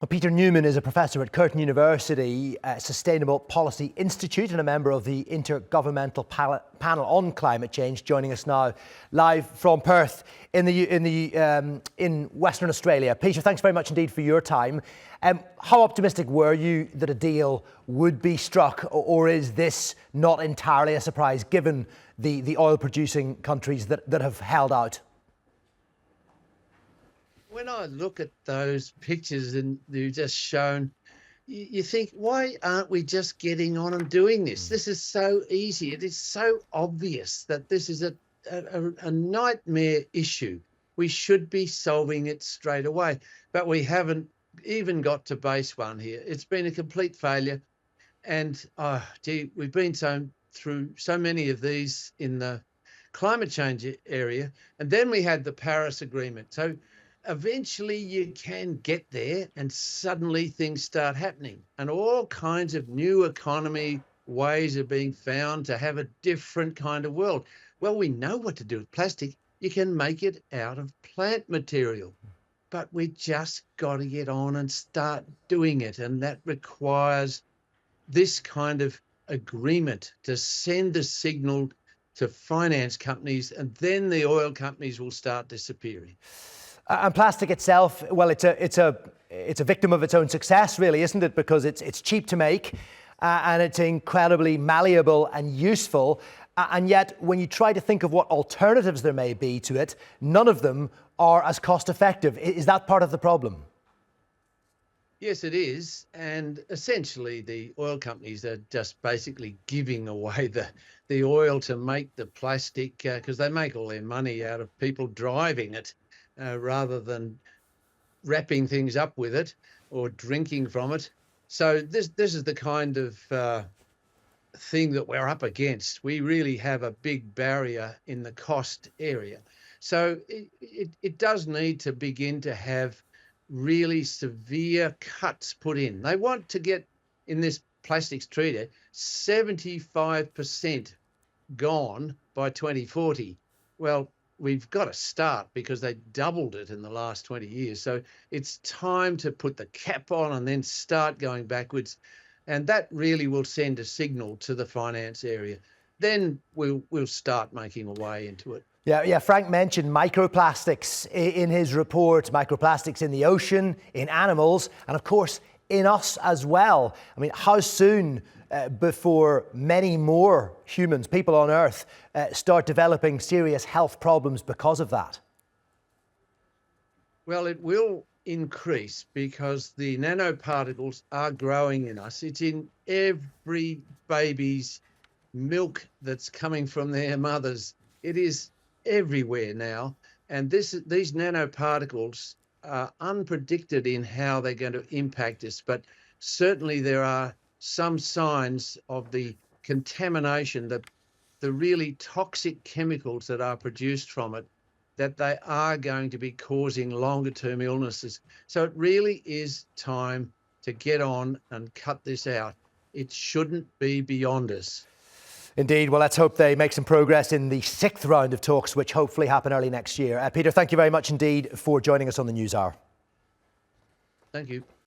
Well, Peter Newman is a professor at Curtin University Sustainable Policy Institute and a member of the Inter-governmental Panel on Climate Change, joining us now live from Perth in Western Australia. Peter, thanks very much indeed for your time. How optimistic were you that a deal would be struck, or is this not entirely a surprise given the oil-producing countries that have held out? When I look at those pictures and you've just shown, you think, why aren't we just getting on and doing this? This is so easy. It is so obvious that this is a nightmare issue. We should be solving it straight away, but we haven't even got to base one here. It's been a complete failure. And we've been through so many of these in the climate change area. And then we had the Paris Agreement. So eventually you can get there and suddenly things start happening and all kinds of new economy ways are being found to have a different kind of world. Well, we know what to do with plastic. You can make it out of plant material, but we just got to get on and start doing it. And that requires this kind of agreement to send a signal to finance companies, and then the oil companies will start disappearing. And plastic itself, well, it's a victim of its own success, really, isn't it? Because it's cheap to make and it's incredibly malleable and useful. And yet, when you try to think of what alternatives there may be to it, none of them are as cost effective. Is that part of the problem? Yes, it is. And essentially, the oil companies are just basically giving away the oil to make the plastic because they make all their money out of people driving it. Rather than wrapping things up with it or drinking from it. So this is the kind of thing that we're up against. We really have a big barrier in the cost area. So it does need to begin to have really severe cuts put in. They want to get, in this plastics treaty, 75% gone by 2040. Well, we've got to start because they doubled it in the last 20 years. So it's time to put the cap on and then start going backwards. And that really will send a signal to the finance area. Then we'll start making a way into it. Yeah. Frank mentioned microplastics in his report, microplastics in the ocean, in animals, and of course in us as well. I mean, how soon before many more humans, people on Earth, start developing serious health problems because of that? Well, it will increase because the nanoparticles are growing in us. It's in every baby's milk that's coming from their mothers. It is everywhere now. And these nanoparticles are unpredicted in how they're going to impact us. But certainly there are some signs of the contamination, the really toxic chemicals that are produced from it, that they are going to be causing longer term illnesses. So it really is time to get on and cut this out. It shouldn't be beyond us. Indeed. Well, let's hope they make some progress in the 6th round of talks, which hopefully happen early next year. Peter, thank you very much indeed for joining us on the News Hour. Thank you.